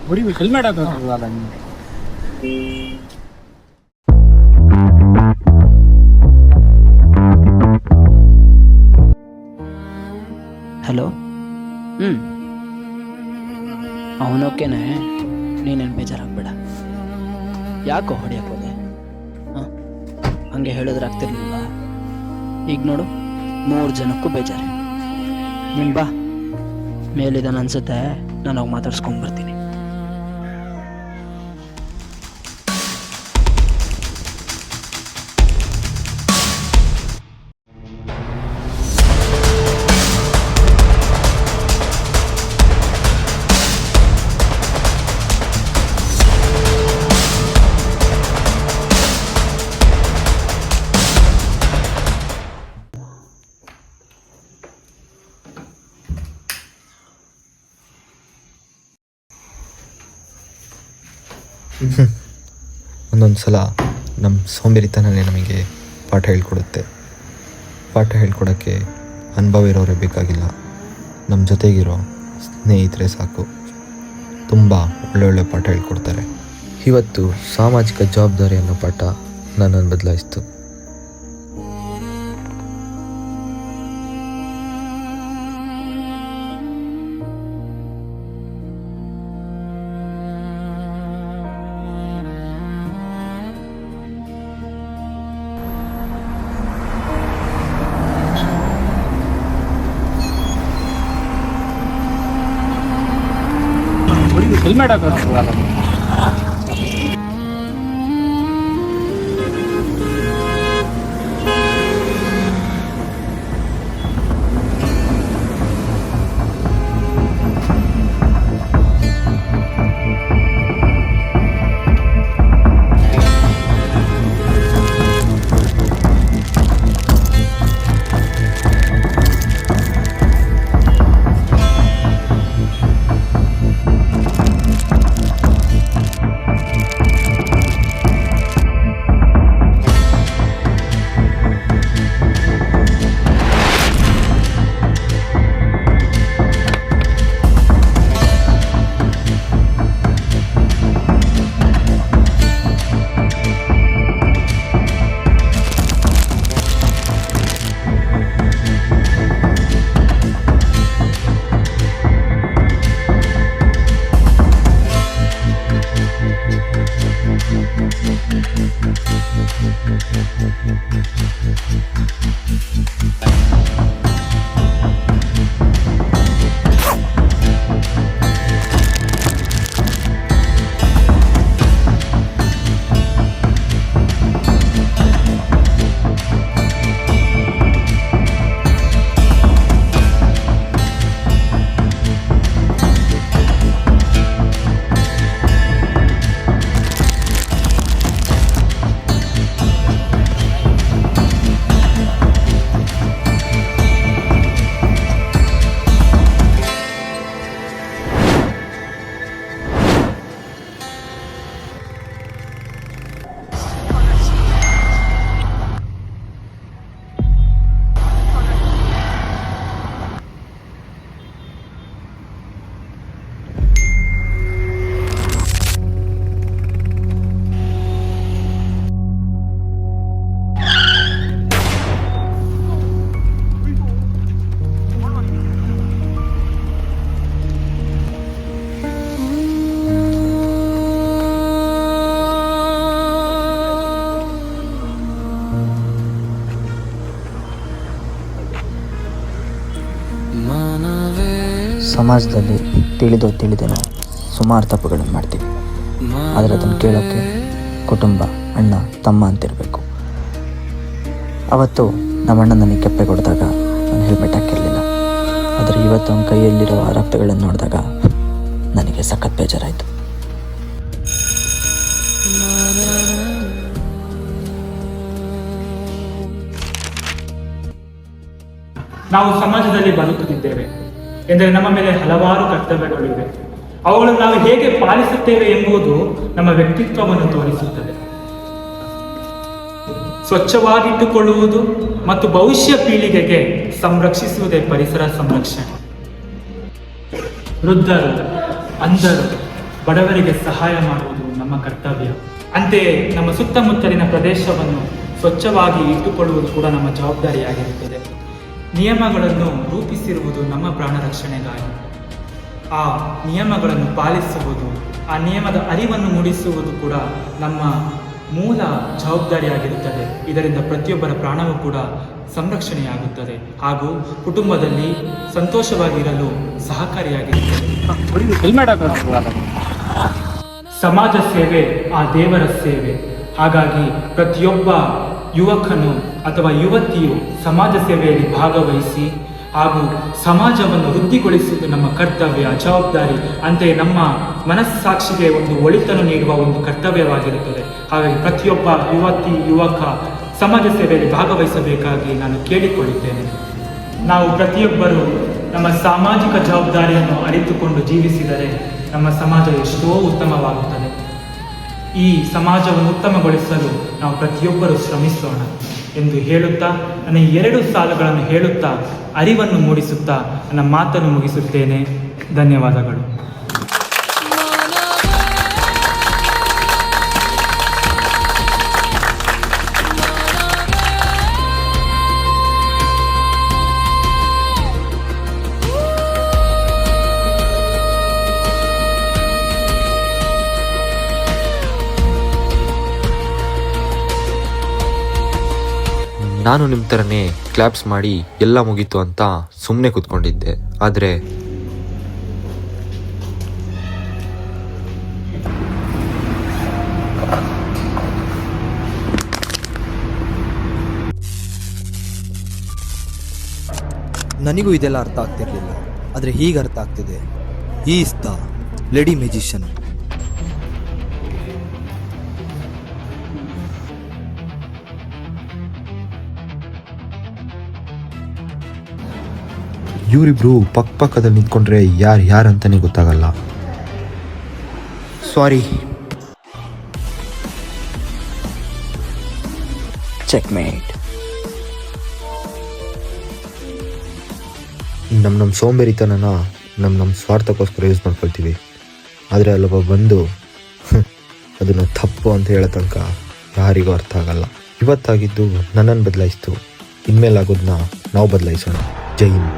ಹೊಡಿಬೇಕು ಹೆಲ್ಮೆಟ್ ಹಾಕೋಲ್ಲ. ಹಲೋ. ಅವನೋಕೆನೆ, ನೀನೇನು ಬೇಜಾರಾಗಬೇಡ. ಯಾಕೋ ಹೊಡಿಯಕ್ಕೆ ಹೋದೆ? ಹಂಗೆ ಹೇಳಿದ್ರೆ ಆಗ್ತಿರ್ಲಿಲ್ಲ. ಈಗ ನೋಡು, 3 ಜನಕ್ಕೂ ಬೇಜಾರೆ. ನೀನು ಬಾ, ಮೇಲಿದ್ದಾನೆ ಅನ್ಸುತ್ತೆ, ನಾನು ಹೋಗಿ ಮಾತಾಡ್ಸ್ಕೊಂಡು ಬರ್ತೀನಿ. ಒಂದೊಂದು ಸಲ ನಮ್ಮ ಸೋಂಬೇರಿತನನೇ ನಮಗೆ ಪಾಠ ಹೇಳ್ಕೊಡುತ್ತೆ. ಪಾಠ ಹೇಳ್ಕೊಡೋಕ್ಕೆ ಅನುಭವ ಇರೋರೇ ಬೇಕಾಗಿಲ್ಲ, ನಮ್ಮ ಜೊತೆಗಿರೋ ಸ್ನೇಹಿತರೆ ಸಾಕು, ತುಂಬ ಒಳ್ಳೊಳ್ಳೆ ಪಾಠ ಹೇಳ್ಕೊಡ್ತಾರೆ. ಇವತ್ತು ಸಾಮಾಜಿಕ ಜವಾಬ್ದಾರಿ ಅನ್ನೋ ಪಾಠ ನನ್ನನ್ನು ಬದಲಾಯಿಸ್ತು. ಹೊಡಿಬೇಕು ಹೆಲ್ಮೆಟ್ ಹಾಕೋಲ್ಲ. ಸಮಾಜದಲ್ಲಿ ತಿಳಿದೇನೋ ಸುಮಾರು ತಪ್ಪುಗಳನ್ನು ಮಾಡ್ತೀವಿ. ಆದರೆ ಅದನ್ನು ಕೇಳೋಕ್ಕೆ ಕುಟುಂಬ, ಅಣ್ಣ, ತಮ್ಮ ಅಂತಿರಬೇಕು. ಅವತ್ತು ನಮ್ಮ ಅಣ್ಣ ನನಗೆ ಕೆಪ್ಪೆ ಕೊಡಿದಾಗ ನಾನು ಹೆಲ್ಮೆಟ್ ಹಾಕಿರಲಿಲ್ಲ. ಆದರೆ ಇವತ್ತು ಅವನ ಕೈಯಲ್ಲಿರೋ ಆ ರಕ್ತಗಳನ್ನು ನೋಡಿದಾಗ ನನಗೆ ಸಖತ್ ಬೇಜಾರಾಯಿತು. ನಾವು ಸಮಾಜದಲ್ಲಿ ಬದುಕುತ್ತಿದ್ದೇವೆ ಎಂದರೆ ನಮ್ಮ ಮೇಲೆ ಹಲವಾರು ಕರ್ತವ್ಯಗಳಿವೆ. ಅವುಗಳನ್ನು ನಾವು ಹೇಗೆ ಪಾಲಿಸುತ್ತೇವೆ ಎಂಬುದು ನಮ್ಮ ವ್ಯಕ್ತಿತ್ವವನ್ನು ತೋರಿಸುತ್ತದೆ. ಸ್ವಚ್ಛವಾಗಿಟ್ಟುಕೊಳ್ಳುವುದು ಮತ್ತು ಭವಿಷ್ಯ ಪೀಳಿಗೆಗೆ ಸಂರಕ್ಷಿಸುವುದೇ ಪರಿಸರ ಸಂರಕ್ಷಣೆ. ವೃದ್ಧರು, ಅಂಧರು, ಬಡವರಿಗೆ ಸಹಾಯ ಮಾಡುವುದು ನಮ್ಮ ಕರ್ತವ್ಯ. ಅಂತೆಯೇ ನಮ್ಮ ಸುತ್ತಮುತ್ತಲಿನ ಪ್ರದೇಶವನ್ನು ಸ್ವಚ್ಛವಾಗಿ ಇಟ್ಟುಕೊಳ್ಳುವುದು ಕೂಡ ನಮ್ಮ ಜವಾಬ್ದಾರಿಯಾಗಿರುತ್ತದೆ. ನಿಯಮಗಳನ್ನು ರೂಪಿಸಿರುವುದು ನಮ್ಮ ಪ್ರಾಣ ರಕ್ಷಣೆಗಾಗಿ. ಆ ನಿಯಮಗಳನ್ನು ಪಾಲಿಸುವುದು, ಆ ನಿಯಮದ ಅರಿವನ್ನು ಮೂಡಿಸುವುದು ಕೂಡ ನಮ್ಮ ಮೂಲ ಜವಾಬ್ದಾರಿಯಾಗಿರುತ್ತದೆ. ಇದರಿಂದ ಪ್ರತಿಯೊಬ್ಬರ ಪ್ರಾಣವೂ ಕೂಡ ಸಂರಕ್ಷಣೆಯಾಗುತ್ತದೆ ಹಾಗೂ ಕುಟುಂಬದಲ್ಲಿ ಸಂತೋಷವಾಗಿರಲು ಸಹಕಾರಿಯಾಗಿರುತ್ತದೆ. ಸಮಾಜ ಸೇವೆ ಆ ದೇವರ ಸೇವೆ. ಹಾಗಾಗಿ ಪ್ರತಿಯೊಬ್ಬ ಯುವಕನು ಅಥವಾ ಯುವತಿಯು ಸಮಾಜ ಸೇವೆಯಲ್ಲಿ ಭಾಗವಹಿಸಿ ಹಾಗೂ ಸಮಾಜವನ್ನು ವೃದ್ಧಿಗೊಳಿಸುವುದು ನಮ್ಮ ಕರ್ತವ್ಯ, ಜವಾಬ್ದಾರಿ. ಅಂತೆಯೇ ನಮ್ಮ ಮನಸ್ಸಾಕ್ಷಿಗೆ ಒಂದು ಒಳಿತನ್ನು ನೀಡುವ ಒಂದು ಕರ್ತವ್ಯವಾಗಿರುತ್ತದೆ. ಹಾಗಾಗಿ ಪ್ರತಿಯೊಬ್ಬ ಯುವತಿ ಯುವಕ ಸಮಾಜ ಸೇವೆಯಲ್ಲಿ ಭಾಗವಹಿಸಬೇಕಾಗಿ ನಾನು ಕೇಳಿಕೊಳ್ಳುತ್ತೇನೆ. ನಾವು ಪ್ರತಿಯೊಬ್ಬರು ನಮ್ಮ ಸಾಮಾಜಿಕ ಜವಾಬ್ದಾರಿಯನ್ನು ಅರಿತುಕೊಂಡು ಜೀವಿಸಿದರೆ ನಮ್ಮ ಸಮಾಜ ಎಷ್ಟೋ ಉತ್ತಮವಾಗುತ್ತದೆ. ಈ ಸಮಾಜವನ್ನು ಉತ್ತಮಗೊಳಿಸಲು ನಾವು ಪ್ರತಿಯೊಬ್ಬರು ಶ್ರಮಿಸೋಣ ಎಂದು ಹೇಳುತ್ತಾ, ನನ್ನ 2 ಸಾಲುಗಳನ್ನು ಹೇಳುತ್ತಾ ಅರಿವನ್ನು ಮೂಡಿಸುತ್ತಾ ನನ್ನ ಮಾತನ್ನು ಮುಗಿಸುತ್ತೇನೆ. ಧನ್ಯವಾದಗಳು. ನಾನು ನಿಮ್ಮ ಥರನೇ ಕ್ಲಾಪ್ಸ್ ಮಾಡಿ ಎಲ್ಲ ಮುಗೀತು ಅಂತ ಸುಮ್ಮನೆ ಕೂತ್ಕೊಂಡಿದ್ದೆ. ಆದರೆ ನನಗೂ ಇದೆಲ್ಲ ಅರ್ಥ ಆಗ್ತಿರ್ಲಿಲ್ಲ, ಆದರೆ ಹೀಗೆ ಅರ್ಥ ಆಗ್ತಿದೆ. Is the lady musician. ಇವರಿಬ್ರು ಪಕ್ಕದಲ್ಲಿ ನಿಂತ್ಕೊಂಡ್ರೆ ಯಾರಂತಾನೆ ಗೊತ್ತಾಗಲ್ಲ. ಸಾರಿ. ಚೆಕ್ಮೇಟ್. ನಮ್ಮ ಸೋಂಬೇರಿತನನ ನಮ್ಮ ಸ್ವಾರ್ಥಕ್ಕೋಸ್ಕರ ಯೂಸ್ ಮಾಡ್ಕೊಳ್ತೀವಿ. ಆದರೆ ಅಲ್ಲೊಬ್ಬ ಬಂದು ಅದನ್ನು ತಪ್ಪು ಅಂತ ಹೇಳೋ ತನಕ ಯಾರಿಗೂ ಅರ್ಥ ಆಗಲ್ಲ. ಇವತ್ತಾಗಿದ್ದು ನನ್ನನ್ನು ಬದಲಾಯಿಸ್ತು, ಇನ್ಮೇಲಾಗೋದನ್ನ ನಾವು ಬದಲಾಯಿಸೋಣ. ಜೈ ಹಿಂದ್.